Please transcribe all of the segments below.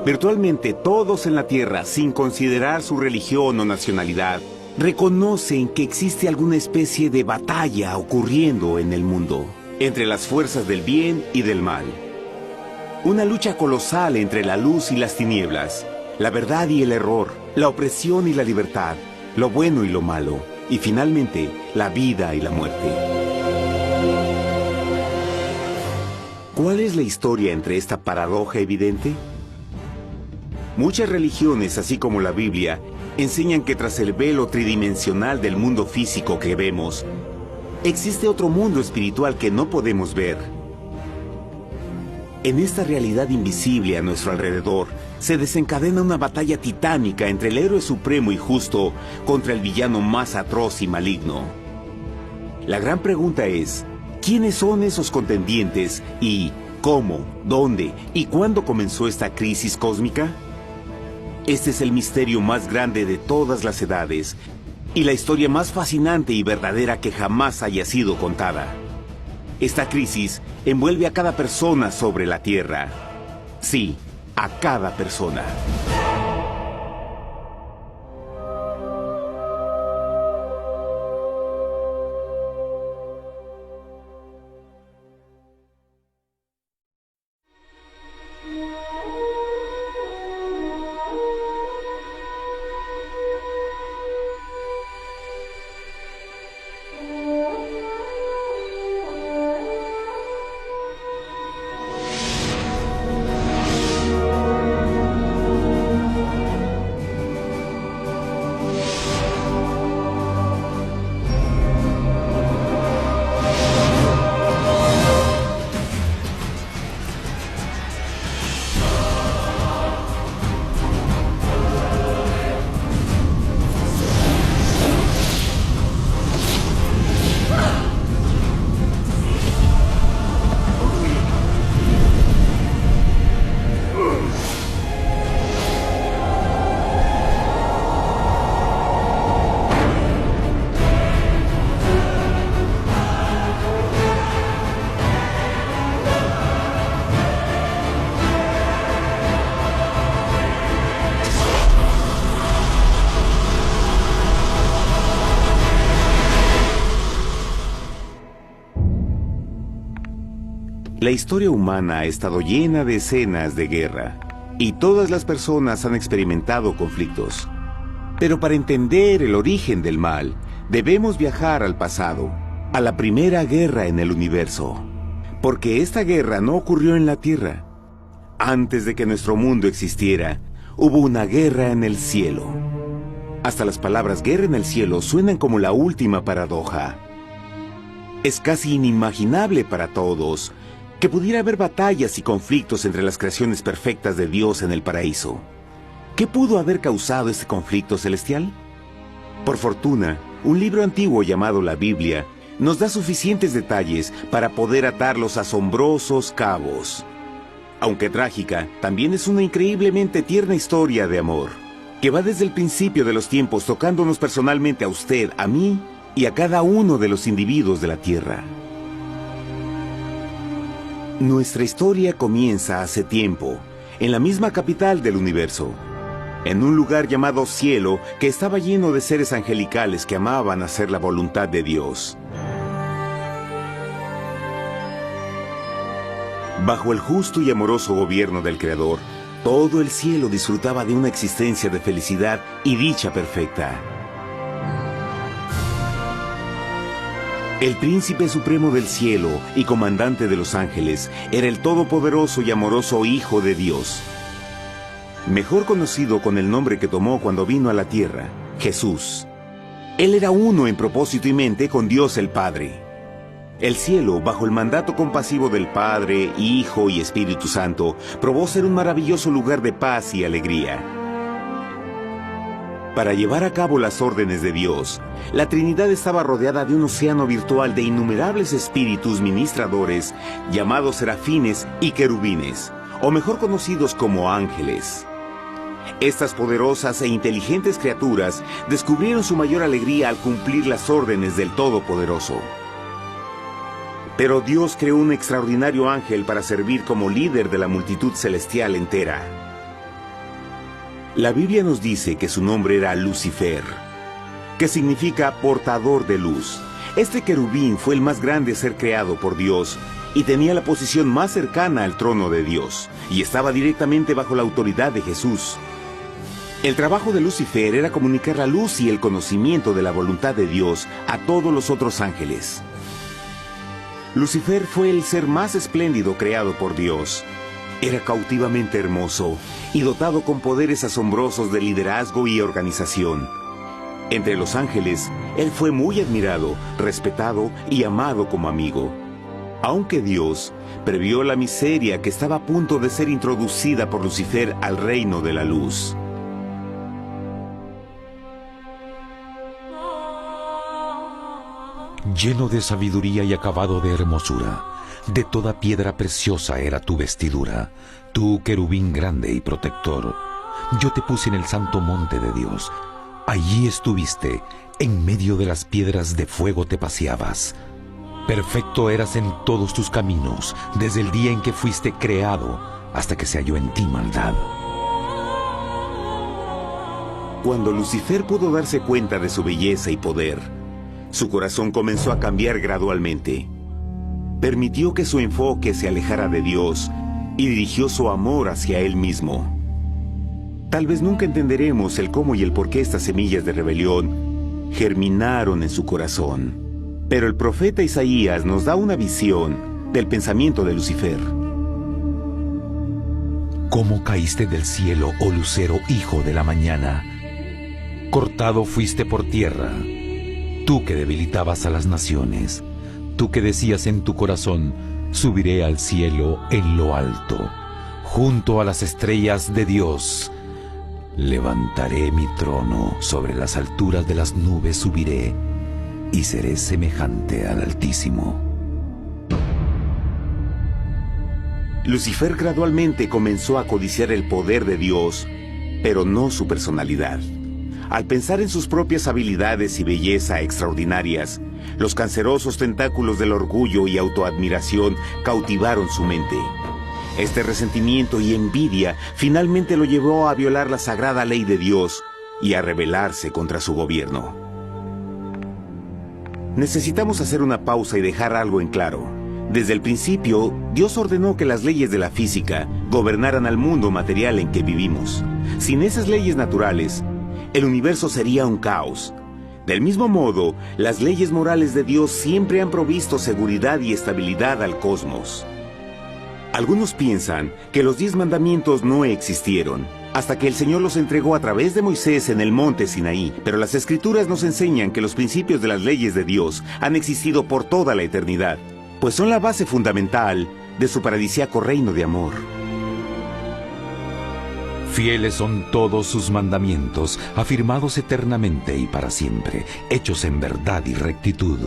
Virtualmente todos en la Tierra, sin considerar su religión o nacionalidad, reconocen que existe alguna especie de batalla ocurriendo en el mundo, entre las fuerzas del bien y del mal. Una lucha colosal entre la luz y las tinieblas, la verdad y el error, la opresión y la libertad, lo bueno y lo malo, y finalmente, la vida y la muerte. ¿Cuál es la historia entre esta paradoja evidente? Muchas religiones, así como la Biblia, enseñan que tras el velo tridimensional del mundo físico que vemos, existe otro mundo espiritual que no podemos ver. En esta realidad invisible a nuestro alrededor, se desencadena una batalla titánica entre el héroe supremo y justo contra el villano más atroz y maligno. La gran pregunta es, ¿quiénes son esos contendientes y cómo, dónde y cuándo comenzó esta crisis cósmica? Este es el misterio más grande de todas las edades y la historia más fascinante y verdadera que jamás haya sido contada. Esta crisis envuelve a cada persona sobre la Tierra. Sí, a cada persona. La historia humana ha estado llena de escenas de guerra, y todas las personas han experimentado conflictos. Pero para entender el origen del mal, debemos viajar al pasado, a la primera guerra en el universo. Porque esta guerra no ocurrió en la Tierra. Antes de que nuestro mundo existiera, hubo una guerra en el cielo. Hasta las palabras guerra en el cielo suenan como la última paradoja. Es casi inimaginable para todos que pudiera haber batallas y conflictos entre las creaciones perfectas de Dios en el paraíso. ¿Qué pudo haber causado este conflicto celestial? Por fortuna, un libro antiguo llamado la Biblia nos da suficientes detalles para poder atar los asombrosos cabos. Aunque trágica, también es una increíblemente tierna historia de amor, que va desde el principio de los tiempos tocándonos personalmente a usted, a mí y a cada uno de los individuos de la Tierra. Nuestra historia comienza hace tiempo, en la misma capital del universo, en un lugar llamado Cielo que estaba lleno de seres angelicales que amaban hacer la voluntad de Dios. Bajo el justo y amoroso gobierno del Creador, todo el cielo disfrutaba de una existencia de felicidad y dicha perfecta. El príncipe supremo del cielo y comandante de los ángeles era el todopoderoso y amoroso Hijo de Dios, mejor conocido con el nombre que tomó cuando vino a la tierra, Jesús. Él era uno en propósito y mente con Dios el Padre. El cielo, bajo el mandato compasivo del Padre, Hijo y Espíritu Santo, probó ser un maravilloso lugar de paz y alegría. Para llevar a cabo las órdenes de Dios, la Trinidad estaba rodeada de un océano virtual de innumerables espíritus ministradores llamados serafines y querubines, o mejor conocidos como ángeles. Estas poderosas e inteligentes criaturas descubrieron su mayor alegría al cumplir las órdenes del Todopoderoso. Pero Dios creó un extraordinario ángel para servir como líder de la multitud celestial entera. La Biblia nos dice que su nombre era Lucifer, que significa portador de luz. Este querubín fue el más grande ser creado por Dios y tenía la posición más cercana al trono de Dios, y estaba directamente bajo la autoridad de Jesús. El trabajo de Lucifer era comunicar la luz y el conocimiento de la voluntad de Dios a todos los otros ángeles. Lucifer fue el ser más espléndido creado por Dios. Era cautivamente hermoso y dotado con poderes asombrosos de liderazgo y organización. Entre los ángeles, él fue muy admirado, respetado y amado como amigo. Aunque Dios previó la miseria que estaba a punto de ser introducida por Lucifer al reino de la luz. Lleno de sabiduría y acabado de hermosura, de toda piedra preciosa era tu vestidura, tú querubín grande y protector. Yo te puse en el santo monte de Dios. Allí estuviste, en medio de las piedras de fuego te paseabas. Perfecto eras en todos tus caminos, desde el día en que fuiste creado, hasta que se halló en ti maldad. Cuando Lucifer pudo darse cuenta de su belleza y poder, su corazón comenzó a cambiar gradualmente. Permitió que su enfoque se alejara de Dios y dirigió su amor hacia él mismo. Tal vez nunca entenderemos el cómo y el por qué estas semillas de rebelión germinaron en su corazón. Pero el profeta Isaías nos da una visión del pensamiento de Lucifer. ¿Cómo caíste del cielo, oh lucero, hijo de la mañana? Cortado fuiste por tierra, tú que debilitabas a las naciones, tú que decías en tu corazón, subiré al cielo en lo alto, junto a las estrellas de Dios. Levantaré mi trono, sobre las alturas de las nubes subiré, y seré semejante al Altísimo. Lucifer gradualmente comenzó a codiciar el poder de Dios, pero no su personalidad. Al pensar en sus propias habilidades y belleza extraordinarias, los cancerosos tentáculos del orgullo y autoadmiración cautivaron su mente. Este resentimiento y envidia finalmente lo llevó a violar la sagrada ley de Dios y a rebelarse contra su gobierno. Necesitamos hacer una pausa y dejar algo en claro. Desde el principio, Dios ordenó que las leyes de la física gobernaran al mundo material en que vivimos. Sin esas leyes naturales, el universo sería un caos. Del mismo modo, las leyes morales de Dios siempre han provisto seguridad y estabilidad al cosmos. Algunos piensan que los 10 mandamientos no existieron, hasta que el Señor los entregó a través de Moisés en el monte Sinaí. Pero las Escrituras nos enseñan que los principios de las leyes de Dios han existido por toda la eternidad, pues son la base fundamental de su paradisíaco reino de amor. Fieles son todos sus mandamientos, afirmados eternamente y para siempre, hechos en verdad y rectitud.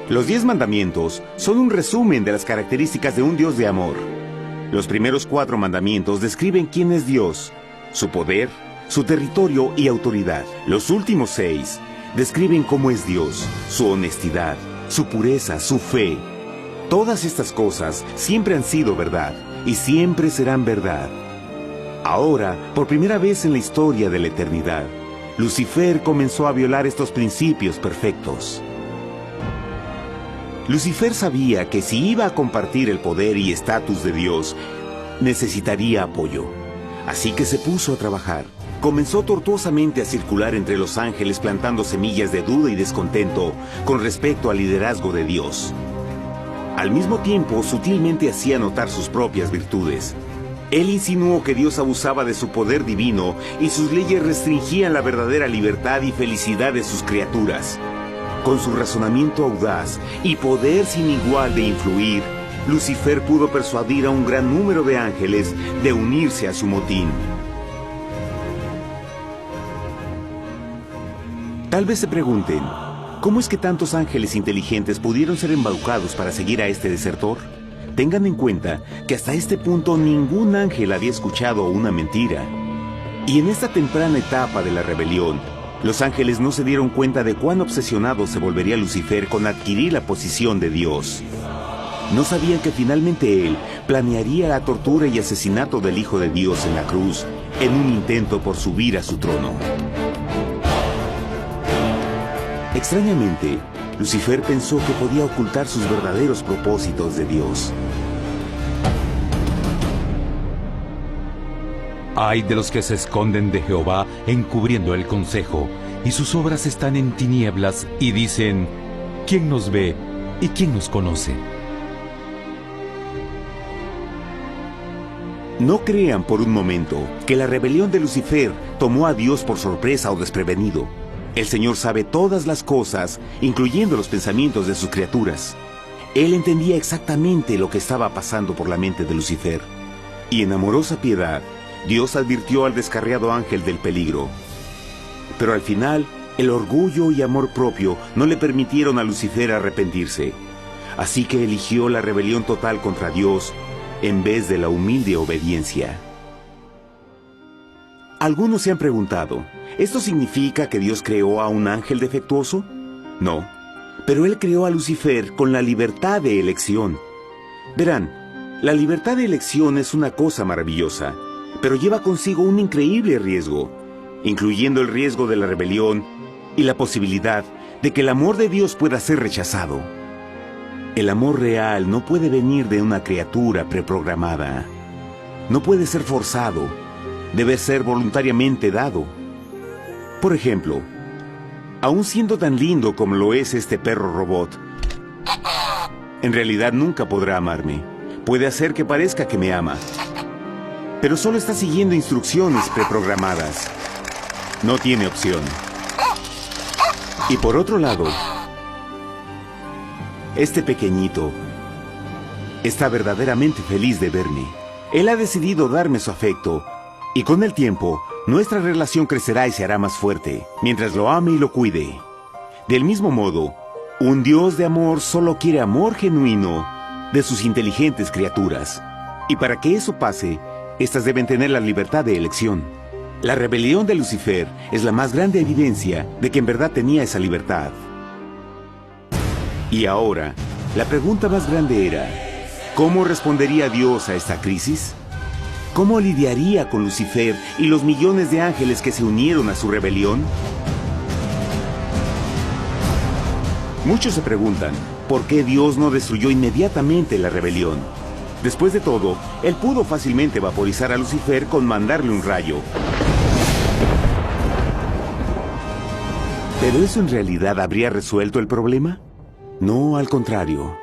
Los 10 mandamientos son un resumen de las características de un Dios de amor. Los primeros 4 mandamientos describen quién es Dios, su poder, su territorio y autoridad. Los últimos 6 describen cómo es Dios, su honestidad, su pureza, su fe. Todas estas cosas siempre han sido verdad y siempre serán verdad. Ahora, por primera vez en la historia de la eternidad, Lucifer comenzó a violar estos principios perfectos. Lucifer sabía que si iba a compartir el poder y estatus de Dios, necesitaría apoyo. Así que se puso a trabajar. Comenzó tortuosamente a circular entre los ángeles plantando semillas de duda y descontento con respecto al liderazgo de Dios. Al mismo tiempo, sutilmente hacía notar sus propias virtudes. Él insinuó que Dios abusaba de su poder divino y sus leyes restringían la verdadera libertad y felicidad de sus criaturas. Con su razonamiento audaz y poder sin igual de influir, Lucifer pudo persuadir a un gran número de ángeles de unirse a su motín. Tal vez se pregunten, ¿cómo es que tantos ángeles inteligentes pudieron ser embaucados para seguir a este desertor? Tengan en cuenta que hasta este punto ningún ángel había escuchado una mentira. Y en esta temprana etapa de la rebelión, los ángeles no se dieron cuenta de cuán obsesionado se volvería Lucifer con adquirir la posición de Dios. No sabían que finalmente él planearía la tortura y asesinato del Hijo de Dios en la cruz, en un intento por subir a su trono. Extrañamente, Lucifer pensó que podía ocultar sus verdaderos propósitos de Dios. Ay de los que se esconden de Jehová encubriendo el consejo, y sus obras están en tinieblas, y dicen, ¿quién nos ve y quién nos conoce? No crean por un momento que la rebelión de Lucifer tomó a Dios por sorpresa o desprevenido. El Señor sabe todas las cosas, incluyendo los pensamientos de sus criaturas. Él entendía exactamente lo que estaba pasando por la mente de Lucifer. Y en amorosa piedad, Dios advirtió al descarriado ángel del peligro. Pero al final, el orgullo y amor propio no le permitieron a Lucifer arrepentirse. Así que eligió la rebelión total contra Dios en vez de la humilde obediencia. Algunos se han preguntado, ¿esto significa que Dios creó a un ángel defectuoso? No, pero Él creó a Lucifer con la libertad de elección. Verán, la libertad de elección es una cosa maravillosa, pero lleva consigo un increíble riesgo, incluyendo el riesgo de la rebelión y la posibilidad de que el amor de Dios pueda ser rechazado. El amor real no puede venir de una criatura preprogramada. No puede ser forzado. Debe ser voluntariamente dado. Por ejemplo, aun siendo tan lindo como lo es este perro robot, en realidad nunca podrá amarme. Puede hacer que parezca que me ama, pero solo está siguiendo instrucciones preprogramadas. No tiene opción. Y por otro lado, este pequeñito está verdaderamente feliz de verme. Él ha decidido darme su afecto, y con el tiempo, nuestra relación crecerá y se hará más fuerte, mientras lo ame y lo cuide. Del mismo modo, un Dios de amor solo quiere amor genuino de sus inteligentes criaturas. Y para que eso pase, éstas deben tener la libertad de elección. La rebelión de Lucifer es la más grande evidencia de que en verdad tenía esa libertad. Y ahora, la pregunta más grande era, ¿cómo respondería Dios a esta crisis? ¿Cómo lidiaría con Lucifer y los millones de ángeles que se unieron a su rebelión? Muchos se preguntan, ¿por qué Dios no destruyó inmediatamente la rebelión? Después de todo, Él pudo fácilmente vaporizar a Lucifer con mandarle un rayo. ¿Pero eso en realidad habría resuelto el problema? No, al contrario.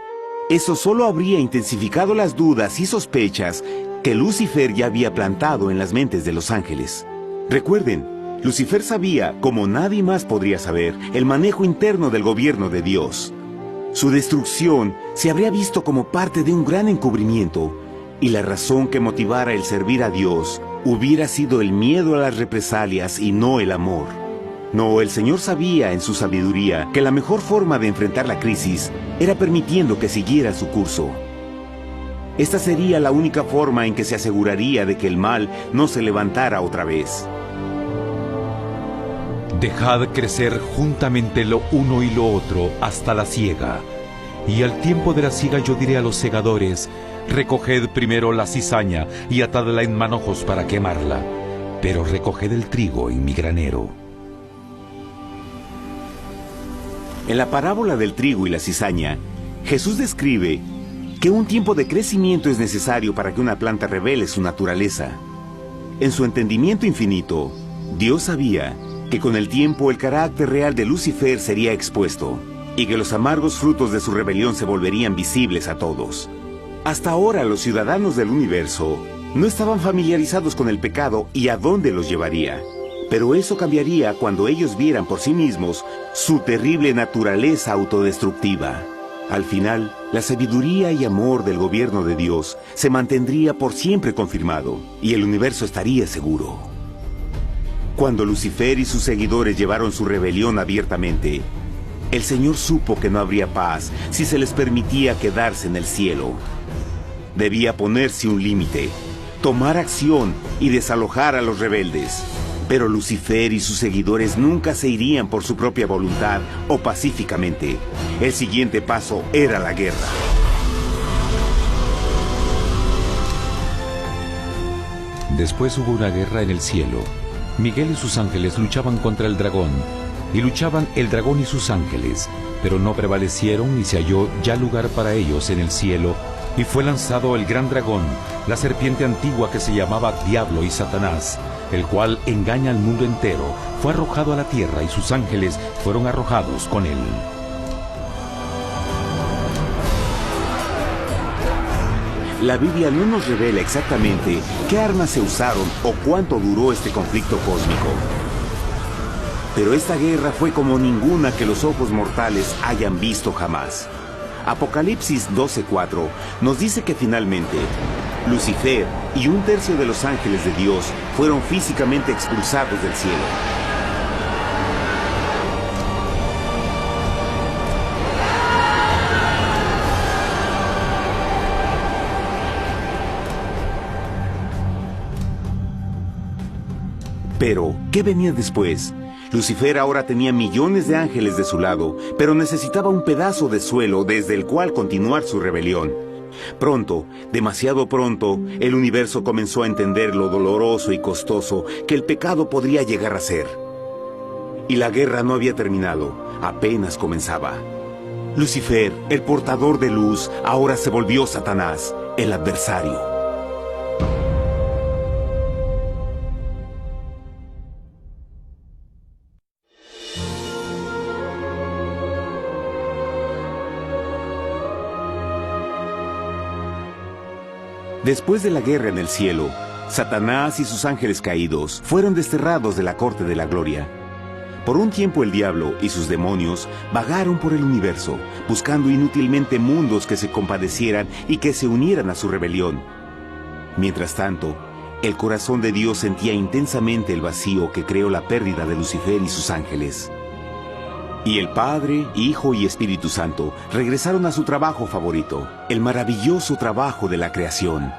Eso solo habría intensificado las dudas y sospechas que Lucifer ya había plantado en las mentes de los ángeles. Recuerden, Lucifer sabía, como nadie más podría saber, el manejo interno del gobierno de Dios. Su destrucción se habría visto como parte de un gran encubrimiento, y la razón que motivara el servir a Dios hubiera sido el miedo a las represalias y no el amor. No, el Señor sabía en su sabiduría que la mejor forma de enfrentar la crisis era permitiendo que siguiera su curso. Esta sería la única forma en que se aseguraría de que el mal no se levantara otra vez. Dejad crecer juntamente lo uno y lo otro hasta la siega. Y al tiempo de la siega yo diré a los segadores, recoged primero la cizaña y atadla en manojos para quemarla, pero recoged el trigo en mi granero. En la parábola del trigo y la cizaña, Jesús describe que un tiempo de crecimiento es necesario para que una planta revele su naturaleza. En su entendimiento infinito, Dios sabía que con el tiempo el carácter real de Lucifer sería expuesto, y que los amargos frutos de su rebelión se volverían visibles a todos. Hasta ahora los ciudadanos del universo no estaban familiarizados con el pecado y a dónde los llevaría. Pero eso cambiaría cuando ellos vieran por sí mismos su terrible naturaleza autodestructiva. Al final, la sabiduría y amor del gobierno de Dios se mantendría por siempre confirmado, y el universo estaría seguro. Cuando Lucifer y sus seguidores llevaron su rebelión abiertamente, el Señor supo que no habría paz si se les permitía quedarse en el cielo. Debía ponerse un límite, tomar acción y desalojar a los rebeldes. Pero Lucifer y sus seguidores nunca se irían por su propia voluntad o pacíficamente. El siguiente paso era la guerra. Después hubo una guerra en el cielo. Miguel y sus ángeles luchaban contra el dragón, y luchaban el dragón y sus ángeles, pero no prevalecieron y se halló ya lugar para ellos en el cielo, y fue lanzado el gran dragón, la serpiente antigua que se llamaba Diablo y Satanás, el cual engaña al mundo entero. Fue arrojado a la tierra y sus ángeles fueron arrojados con él. La Biblia no nos revela exactamente qué armas se usaron o cuánto duró este conflicto cósmico. Pero esta guerra fue como ninguna que los ojos mortales hayan visto jamás. Apocalipsis 12:4 nos dice que finalmente Lucifer y un tercio de los ángeles de Dios fueron físicamente expulsados del cielo. Pero, ¿qué venía después? Lucifer ahora tenía millones de ángeles de su lado, pero necesitaba un pedazo de suelo desde el cual continuar su rebelión. Pronto, demasiado pronto, el universo comenzó a entender lo doloroso y costoso que el pecado podría llegar a ser. Y la guerra no había terminado, apenas comenzaba. Lucifer, el portador de luz, ahora se volvió Satanás, el adversario. Después de la guerra en el cielo, Satanás y sus ángeles caídos fueron desterrados de la corte de la gloria. Por un tiempo el diablo y sus demonios vagaron por el universo, buscando inútilmente mundos que se compadecieran y que se unieran a su rebelión. Mientras tanto, el corazón de Dios sentía intensamente el vacío que creó la pérdida de Lucifer y sus ángeles. Y el Padre, Hijo y Espíritu Santo regresaron a su trabajo favorito, el maravilloso trabajo de la creación.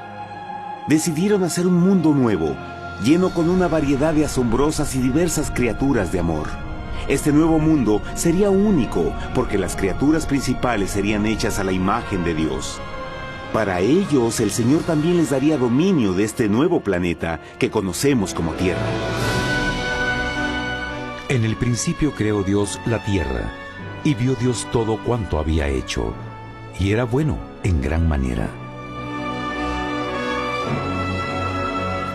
Decidieron hacer un mundo nuevo, lleno con una variedad de asombrosas y diversas criaturas de amor. Este nuevo mundo sería único, porque las criaturas principales serían hechas a la imagen de Dios. Para ellos, el Señor también les daría dominio de este nuevo planeta que conocemos como Tierra. En el principio creó Dios la tierra, y vio Dios todo cuanto había hecho, y era bueno en gran manera.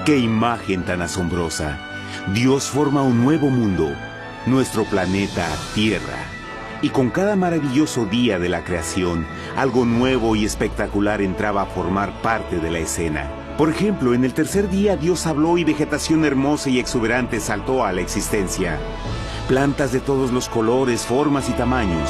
¡Qué imagen tan asombrosa! Dios forma un nuevo mundo, nuestro planeta Tierra. Y con cada maravilloso día de la creación, algo nuevo y espectacular entraba a formar parte de la escena. Por ejemplo, en el tercer día Dios habló y vegetación hermosa y exuberante saltó a la existencia. Plantas de todos los colores, formas y tamaños.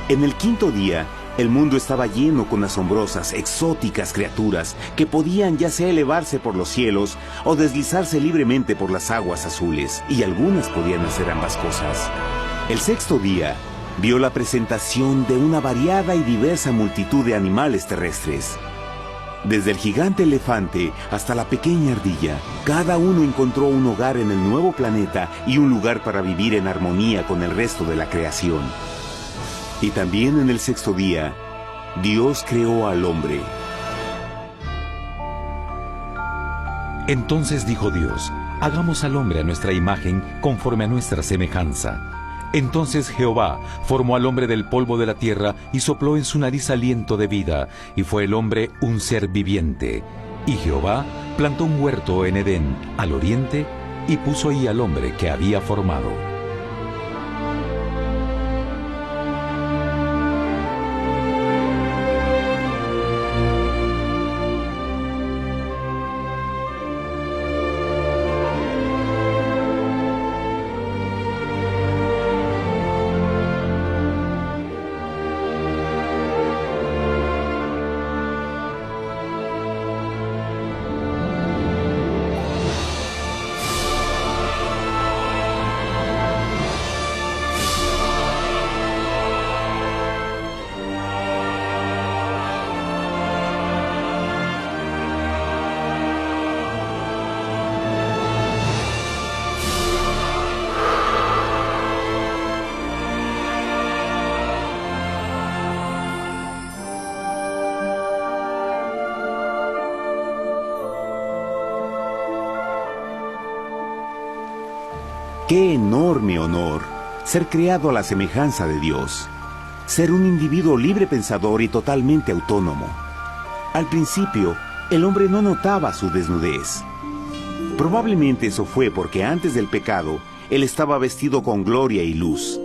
En el quinto día, el mundo estaba lleno con asombrosas, exóticas criaturas que podían ya sea elevarse por los cielos o deslizarse libremente por las aguas azules, y algunas podían hacer ambas cosas. El sexto día vio la presentación de una variada y diversa multitud de animales terrestres. Desde el gigante elefante hasta la pequeña ardilla, cada uno encontró un hogar en el nuevo planeta y un lugar para vivir en armonía con el resto de la creación. Y también en el sexto día, Dios creó al hombre. Entonces dijo Dios: hagamos al hombre a nuestra imagen, conforme a nuestra semejanza. Entonces Jehová formó al hombre del polvo de la tierra y sopló en su nariz aliento de vida, y fue el hombre un ser viviente. Y Jehová plantó un huerto en Edén, al oriente, y puso ahí al hombre que había formado. ¡Qué enorme honor! Ser creado a la semejanza de Dios. Ser un individuo libre pensador y totalmente autónomo. Al principio, el hombre no notaba su desnudez. Probablemente eso fue porque antes del pecado, él estaba vestido con gloria y luz.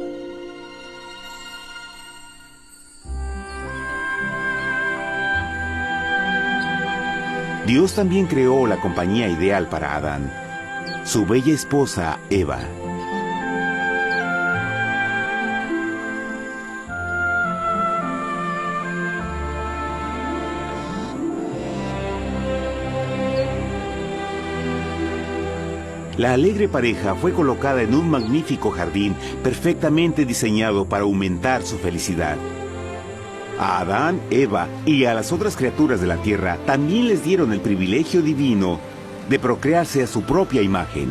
Dios también creó la compañía ideal para Adán, su bella esposa Eva. La alegre pareja fue colocada en un magnífico jardín perfectamente diseñado para aumentar su felicidad. A Adán, Eva y a las otras criaturas de la tierra también les dieron el privilegio divino de procrearse a su propia imagen.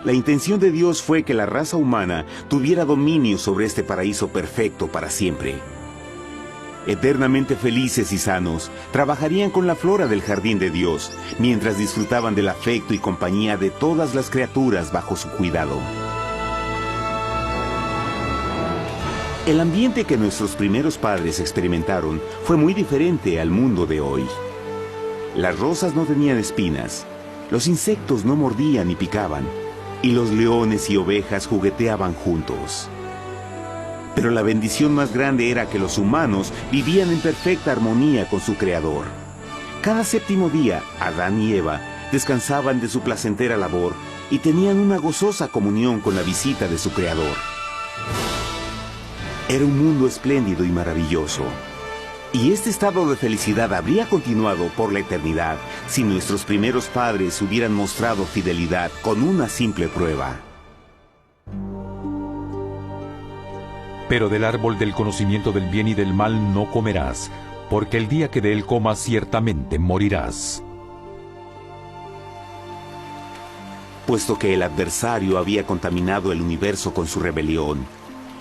La intención de Dios fue que la raza humana tuviera dominio sobre este paraíso perfecto para siempre. Eternamente felices y sanos, trabajarían con la flora del jardín de Dios, mientras disfrutaban del afecto y compañía de todas las criaturas bajo su cuidado. El ambiente que nuestros primeros padres experimentaron fue muy diferente al mundo de hoy. Las rosas no tenían espinas, los insectos no mordían ni picaban, y los leones y ovejas jugueteaban juntos. Pero la bendición más grande era que los humanos vivían en perfecta armonía con su Creador. Cada séptimo día, Adán y Eva descansaban de su placentera labor y tenían una gozosa comunión con la visita de su Creador. Era un mundo espléndido y maravilloso. Y este estado de felicidad habría continuado por la eternidad si nuestros primeros padres hubieran mostrado fidelidad con una simple prueba. Pero del árbol del conocimiento del bien y del mal no comerás, porque el día que de él comas ciertamente morirás. Puesto que el adversario había contaminado el universo con su rebelión,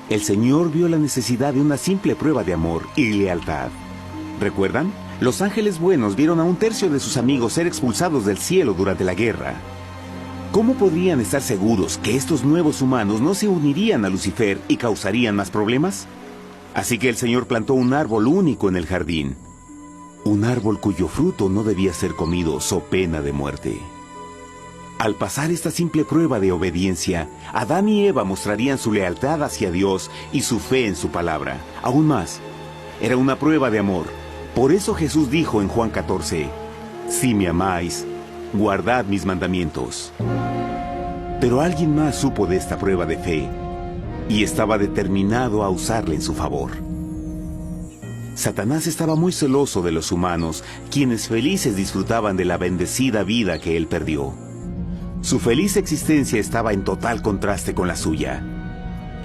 el Señor vio la necesidad de una simple prueba de amor y lealtad. ¿Recuerdan? Los ángeles buenos vieron a un tercio de sus amigos ser expulsados del cielo durante la guerra. ¿Cómo podrían estar seguros que estos nuevos humanos no se unirían a Lucifer y causarían más problemas? Así que el Señor plantó un árbol único en el jardín. Un árbol cuyo fruto no debía ser comido so pena de muerte. Al pasar esta simple prueba de obediencia, Adán y Eva mostrarían su lealtad hacia Dios y su fe en su palabra. Aún más, era una prueba de amor. Por eso Jesús dijo en Juan 14, «Si me amáis, guardad mis mandamientos». Pero alguien más supo de esta prueba de fe y estaba determinado a usarla en su favor. Satanás estaba muy celoso de los humanos, quienes felices disfrutaban de la bendecida vida que él perdió. Su feliz existencia estaba en total contraste con la suya,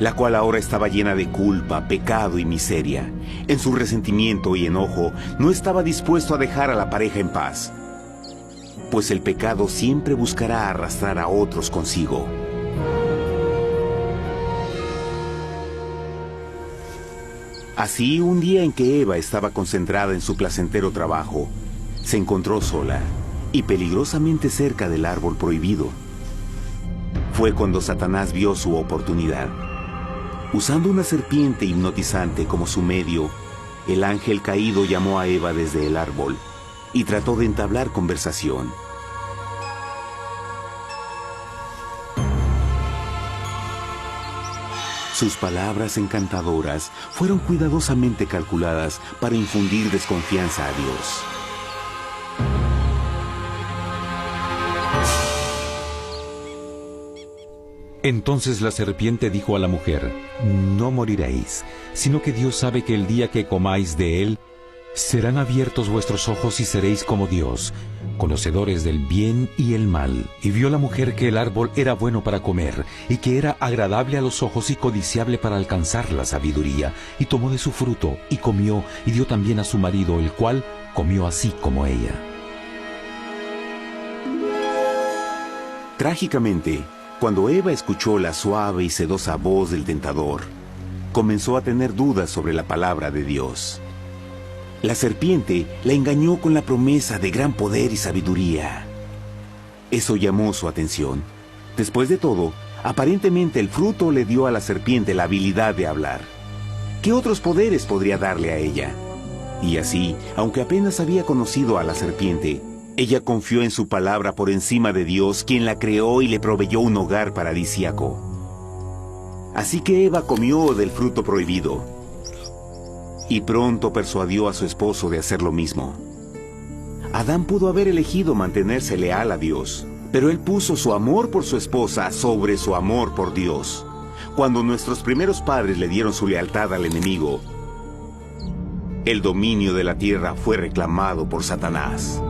la cual ahora estaba llena de culpa, pecado y miseria. En su resentimiento y enojo, no estaba dispuesto a dejar a la pareja en paz, pues el pecado siempre buscará arrastrar a otros consigo. Así, un día en que Eva estaba concentrada en su placentero trabajo, se encontró sola y peligrosamente cerca del árbol prohibido. Fue cuando Satanás vio su oportunidad. Usando una serpiente hipnotizante como su medio, el ángel caído llamó a Eva desde el árbol y trató de entablar conversación. Sus palabras encantadoras fueron cuidadosamente calculadas para infundir desconfianza a Dios. Entonces la serpiente dijo a la mujer, «No moriréis, sino que Dios sabe que el día que comáis de él, serán abiertos vuestros ojos y seréis como Dios, conocedores del bien y el mal». Y vio la mujer que el árbol era bueno para comer, y que era agradable a los ojos y codiciable para alcanzar la sabiduría, y tomó de su fruto, y comió, y dio también a su marido, el cual comió así como ella. Trágicamente, cuando Eva escuchó la suave y sedosa voz del tentador, comenzó a tener dudas sobre la palabra de Dios. La serpiente la engañó con la promesa de gran poder y sabiduría. Eso llamó su atención. Después de todo, aparentemente el fruto le dio a la serpiente la habilidad de hablar. ¿Qué otros poderes podría darle a ella? Y así, aunque apenas había conocido a la serpiente, ella confió en su palabra por encima de Dios, quien la creó y le proveyó un hogar paradisíaco. Así que Eva comió del fruto prohibido, y pronto persuadió a su esposo de hacer lo mismo. Adán pudo haber elegido mantenerse leal a Dios, pero él puso su amor por su esposa sobre su amor por Dios. Cuando nuestros primeros padres le dieron su lealtad al enemigo, el dominio de la tierra fue reclamado por Satanás.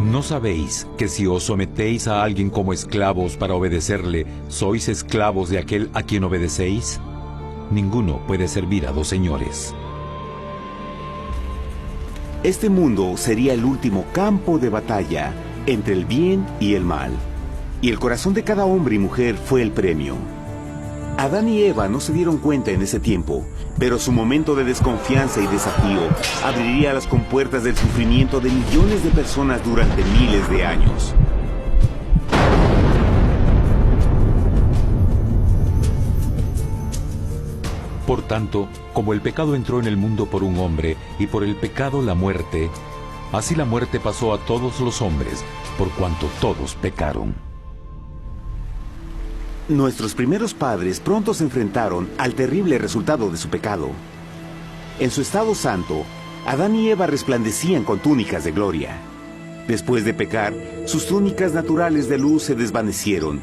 ¿No sabéis que si os sometéis a alguien como esclavos para obedecerle, sois esclavos de aquel a quien obedecéis? Ninguno puede servir a dos señores. Este mundo sería el último campo de batalla entre el bien y el mal, y el corazón de cada hombre y mujer fue el premio. Adán y Eva no se dieron cuenta en ese tiempo, pero su momento de desconfianza y desafío abriría las compuertas del sufrimiento de millones de personas durante miles de años. Por tanto, como el pecado entró en el mundo por un hombre, y por el pecado la muerte, así la muerte pasó a todos los hombres, por cuanto todos pecaron. Nuestros primeros padres pronto se enfrentaron al terrible resultado de su pecado. En su estado santo, Adán y Eva resplandecían con túnicas de gloria. Después de pecar, sus túnicas naturales de luz se desvanecieron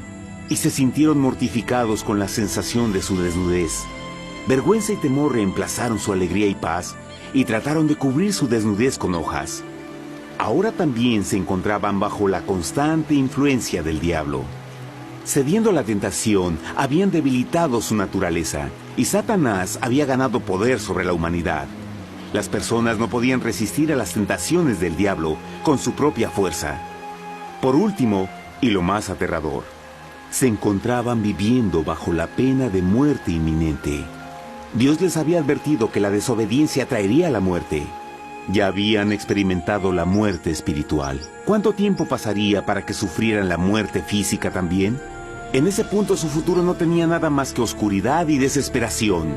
y se sintieron mortificados con la sensación de su desnudez. Vergüenza y temor reemplazaron su alegría y paz y trataron de cubrir su desnudez con hojas. Ahora también se encontraban bajo la constante influencia del diablo. Cediendo a la tentación, habían debilitado su naturaleza, y Satanás había ganado poder sobre la humanidad. Las personas no podían resistir a las tentaciones del diablo con su propia fuerza. Por último, y lo más aterrador, se encontraban viviendo bajo la pena de muerte inminente. Dios les había advertido que la desobediencia traería la muerte. Ya habían experimentado la muerte espiritual. ¿Cuánto tiempo pasaría para que sufrieran la muerte física también? En ese punto su futuro no tenía nada más que oscuridad y desesperación.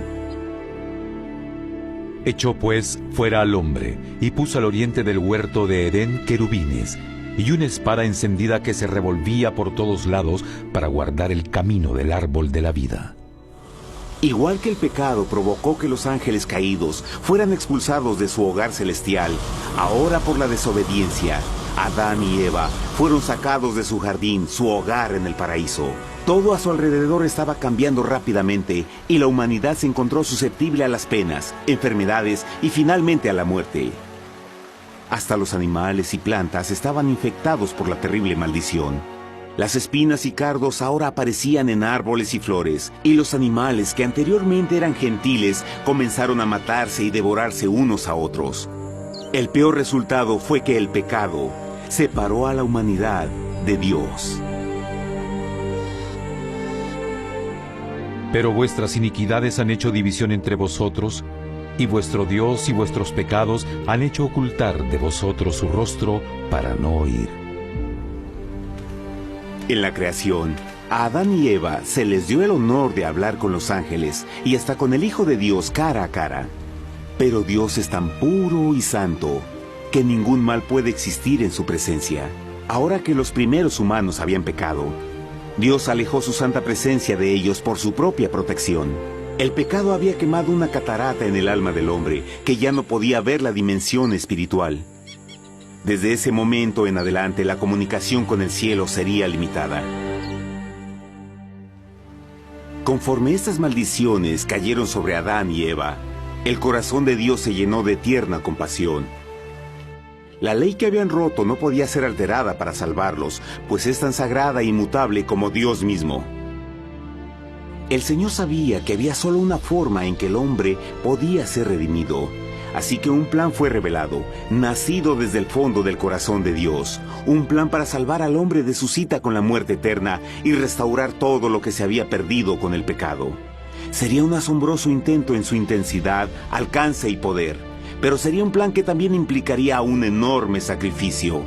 Echó pues fuera al hombre, y puso al oriente del huerto de Edén querubines, y una espada encendida que se revolvía por todos lados para guardar el camino del árbol de la vida. Igual que el pecado provocó que los ángeles caídos fueran expulsados de su hogar celestial, ahora por la desobediencia, Adán y Eva fueron sacados de su jardín, su hogar en el paraíso. Todo a su alrededor estaba cambiando rápidamente y la humanidad se encontró susceptible a las penas, enfermedades y finalmente a la muerte. Hasta los animales y plantas estaban infectados por la terrible maldición. Las espinas y cardos ahora aparecían en árboles y flores, y los animales que anteriormente eran gentiles comenzaron a matarse y devorarse unos a otros. El peor resultado fue que el pecado separó a la humanidad de Dios. Pero vuestras iniquidades han hecho división entre vosotros, y vuestro Dios y vuestros pecados han hecho ocultar de vosotros su rostro para no oír. En la creación, a Adán y Eva se les dio el honor de hablar con los ángeles y hasta con el Hijo de Dios cara a cara. Pero Dios es tan puro y santo que ningún mal puede existir en su presencia. Ahora que los primeros humanos habían pecado, Dios alejó su santa presencia de ellos por su propia protección. El pecado había quemado una catarata en el alma del hombre que ya no podía ver la dimensión espiritual. Desde ese momento en adelante, la comunicación con el cielo sería limitada. Conforme estas maldiciones cayeron sobre Adán y Eva, el corazón de Dios se llenó de tierna compasión. La ley que habían roto no podía ser alterada para salvarlos, pues es tan sagrada e inmutable como Dios mismo. El Señor sabía que había solo una forma en que el hombre podía ser redimido. Así que un plan fue revelado, nacido desde el fondo del corazón de Dios. Un plan para salvar al hombre de su cita con la muerte eterna y restaurar todo lo que se había perdido con el pecado. Sería un asombroso intento en su intensidad, alcance y poder, pero sería un plan que también implicaría un enorme sacrificio.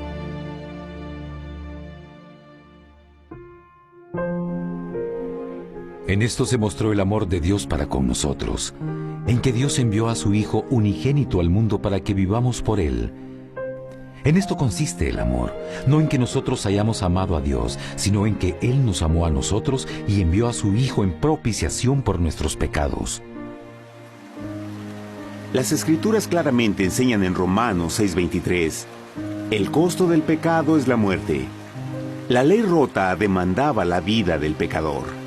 En esto se mostró el amor de Dios para con nosotros, en que Dios envió a su Hijo unigénito al mundo para que vivamos por Él. En esto consiste el amor, no en que nosotros hayamos amado a Dios, sino en que Él nos amó a nosotros y envió a su Hijo en propiciación por nuestros pecados. Las Escrituras claramente enseñan en Romanos 6:23, el costo del pecado es la muerte. La ley rota demandaba la vida del pecador,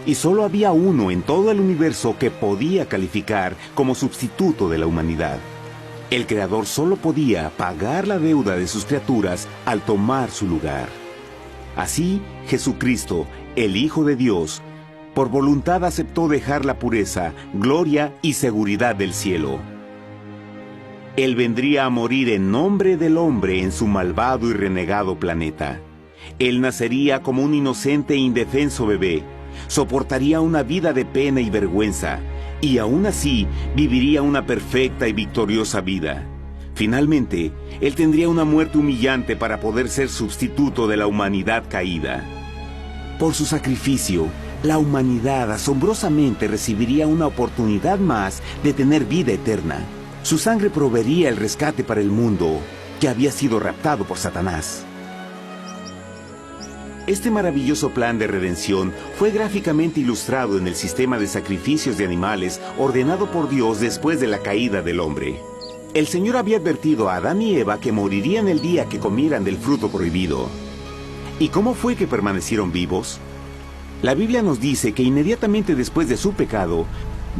y solo había uno en todo el universo que podía calificar como sustituto de la humanidad. El Creador solo podía pagar la deuda de sus criaturas al tomar su lugar. Así, Jesucristo, el Hijo de Dios, por voluntad aceptó dejar la pureza, gloria y seguridad del cielo. Él vendría a morir en nombre del hombre en su malvado y renegado planeta. Él nacería como un inocente e indefenso bebé, soportaría una vida de pena y vergüenza, y aún así viviría una perfecta y victoriosa vida. Finalmente, Él tendría una muerte humillante para poder ser sustituto de la humanidad caída. Por su sacrificio, la humanidad asombrosamente recibiría una oportunidad más de tener vida eterna. Su sangre proveería el rescate para el mundo que había sido raptado por Satanás. Este maravilloso plan de redención fue gráficamente ilustrado en el sistema de sacrificios de animales ordenado por Dios después de la caída del hombre. El Señor había advertido a Adán y Eva que morirían el día que comieran del fruto prohibido. ¿Y cómo fue que permanecieron vivos? La Biblia nos dice que inmediatamente después de su pecado,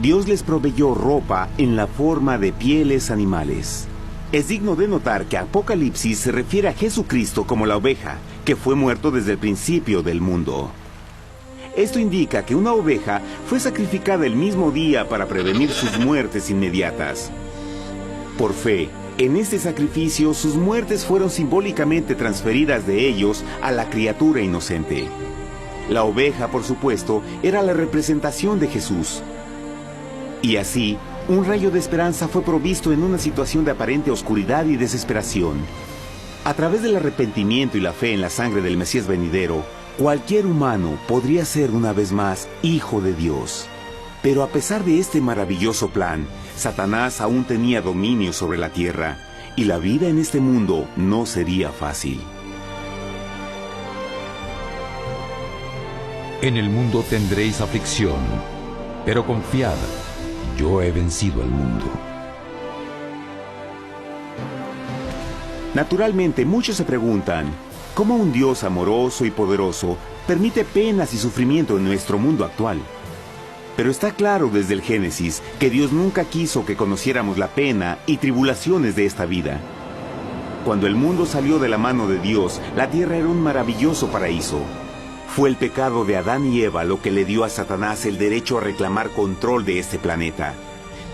Dios les proveyó ropa en la forma de pieles animales. Es digno de notar que Apocalipsis se refiere a Jesucristo como la oveja, que fue muerto desde el principio del mundo. Esto indica que una oveja fue sacrificada el mismo día para prevenir sus muertes inmediatas. Por fe, en este sacrificio sus muertes fueron simbólicamente transferidas de ellos a la criatura inocente. La oveja, por supuesto, era la representación de Jesús. Y así, un rayo de esperanza fue provisto en una situación de aparente oscuridad y desesperación. A través del arrepentimiento y la fe en la sangre del Mesías venidero, cualquier humano podría ser una vez más hijo de Dios. Pero a pesar de este maravilloso plan, Satanás aún tenía dominio sobre la tierra, y la vida en este mundo no sería fácil. En el mundo tendréis aflicción, pero confiad, yo he vencido al mundo. Naturalmente, muchos se preguntan, ¿cómo un Dios amoroso y poderoso permite penas y sufrimiento en nuestro mundo actual? Pero está claro desde el Génesis que Dios nunca quiso que conociéramos la pena y tribulaciones de esta vida. Cuando el mundo salió de la mano de Dios, la tierra era un maravilloso paraíso. Fue el pecado de Adán y Eva lo que le dio a Satanás el derecho a reclamar control de este planeta.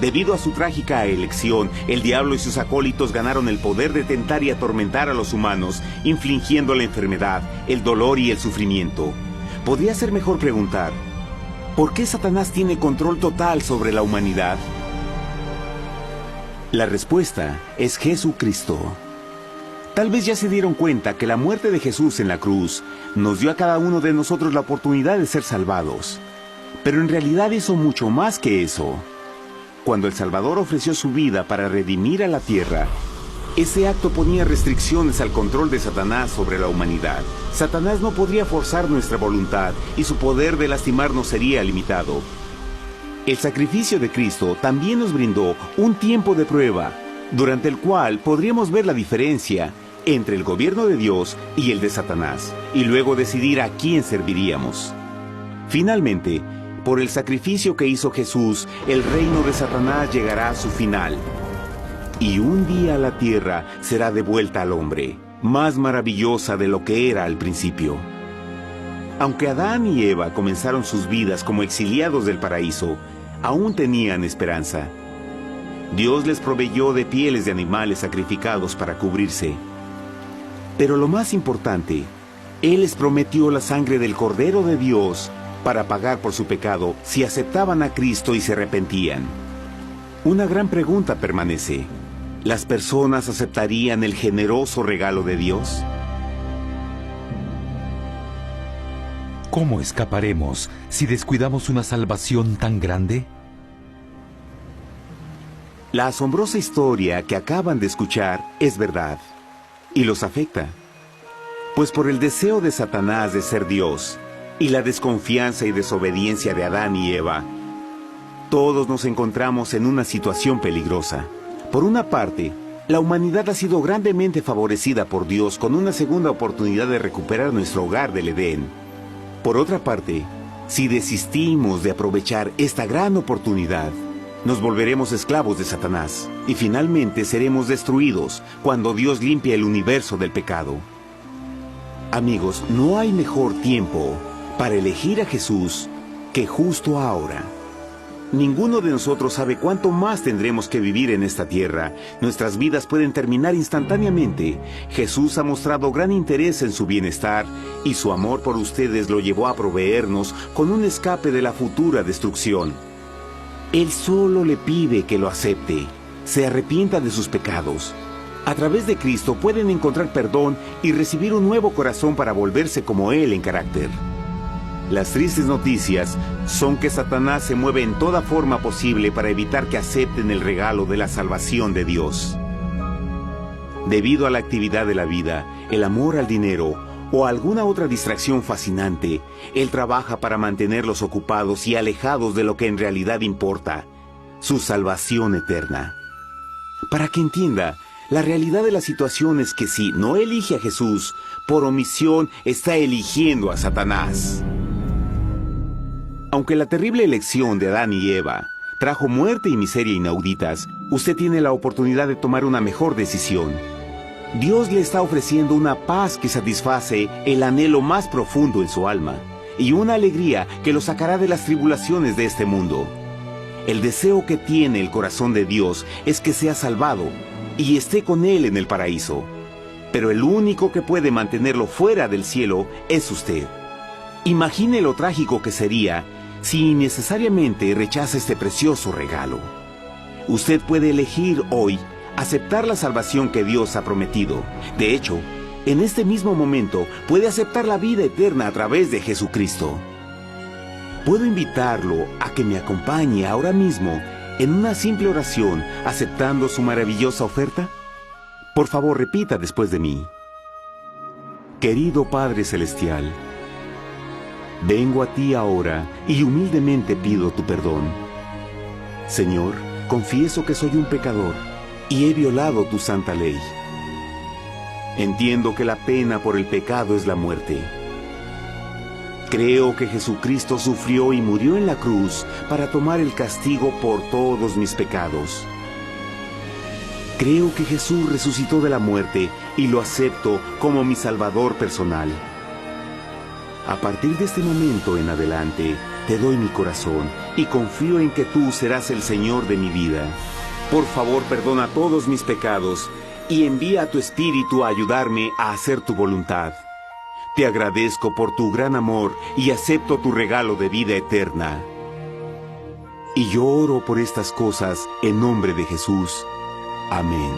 Debido a su trágica elección, el diablo y sus acólitos ganaron el poder de tentar y atormentar a los humanos, infligiendo la enfermedad, el dolor y el sufrimiento. Podría ser mejor preguntar, ¿por qué Satanás tiene control total sobre la humanidad? La respuesta es Jesucristo. Tal vez ya se dieron cuenta que la muerte de Jesús en la cruz nos dio a cada uno de nosotros la oportunidad de ser salvados. Pero en realidad hizo mucho más que eso. Cuando el Salvador ofreció su vida para redimir a la tierra, ese acto ponía restricciones al control de Satanás sobre la humanidad. Satanás no podría forzar nuestra voluntad y su poder de lastimarnos sería limitado. El sacrificio de Cristo también nos brindó un tiempo de prueba, durante el cual podríamos ver la diferencia entre el gobierno de Dios y el de Satanás, y luego decidir a quién serviríamos. Finalmente, por el sacrificio que hizo Jesús, el reino de Satanás llegará a su final. Y un día la tierra será devuelta al hombre, más maravillosa de lo que era al principio. Aunque Adán y Eva comenzaron sus vidas como exiliados del paraíso, aún tenían esperanza. Dios les proveyó de pieles de animales sacrificados para cubrirse. Pero lo más importante, Él les prometió la sangre del Cordero de Dios para pagar por su pecado si aceptaban a Cristo y se arrepentían. Una gran pregunta permanece. ¿Las personas aceptarían el generoso regalo de Dios? ¿cómo escaparemos si descuidamos una salvación tan grande? La asombrosa historia que acaban de escuchar es verdad, y los afecta. Pues por el deseo de Satanás de ser Dios, y la desconfianza y desobediencia de Adán y Eva, todos nos encontramos en una situación peligrosa. Por una parte, la humanidad ha sido grandemente favorecida por Dios con una segunda oportunidad de recuperar nuestro hogar del Edén. Por otra parte, si desistimos de aprovechar esta gran oportunidad, nos volveremos esclavos de Satanás y finalmente seremos destruidos cuando Dios limpie el universo del pecado. Amigos, no hay mejor tiempo para elegir a Jesús que justo ahora. Ninguno de nosotros sabe cuánto más tendremos que vivir en esta tierra. Nuestras vidas pueden terminar instantáneamente. Jesús ha mostrado gran interés en su bienestar y su amor por ustedes lo llevó a proveernos con un escape de la futura destrucción. Él solo le pide que lo acepte, se arrepienta de sus pecados. A través de Cristo pueden encontrar perdón y recibir un nuevo corazón para volverse como Él en carácter. Las tristes noticias son que Satanás se mueve en toda forma posible para evitar que acepten el regalo de la salvación de Dios. Debido a la actividad de la vida, el amor al dinero o alguna otra distracción fascinante, Él trabaja para mantenerlos ocupados y alejados de lo que en realidad importa, su salvación eterna. Para que entienda, la realidad de la situación es que si no elige a Jesús, por omisión está eligiendo a Satanás. Aunque la terrible elección de Adán y Eva trajo muerte y miseria inauditas, usted tiene la oportunidad de tomar una mejor decisión. Dios le está ofreciendo una paz que satisface el anhelo más profundo en su alma y una alegría que lo sacará de las tribulaciones de este mundo. El deseo que tiene el corazón de Dios es que sea salvado y esté con Él en el paraíso. Pero el único que puede mantenerlo fuera del cielo es usted. Imagine lo trágico que sería si innecesariamente rechaza este precioso regalo. Usted puede elegir hoy aceptar la salvación que Dios ha prometido. De hecho, en este mismo momento puede aceptar la vida eterna a través de Jesucristo. ¿Puedo invitarlo a que me acompañe ahora mismo en una simple oración aceptando su maravillosa oferta? Por favor, repita después de mí. Querido Padre Celestial, vengo a ti ahora y humildemente pido tu perdón. Señor, confieso que soy un pecador y he violado tu santa ley. Entiendo que la pena por el pecado es la muerte. Creo que Jesucristo sufrió y murió en la cruz para tomar el castigo por todos mis pecados. Creo que Jesús resucitó de la muerte y lo acepto como mi Salvador personal. A partir de este momento en adelante, te doy mi corazón y confío en que tú serás el Señor de mi vida. Por favor, perdona todos mis pecados y envía a tu Espíritu a ayudarme a hacer tu voluntad. Te agradezco por tu gran amor y acepto tu regalo de vida eterna. Y yo oro por estas cosas en nombre de Jesús. Amén.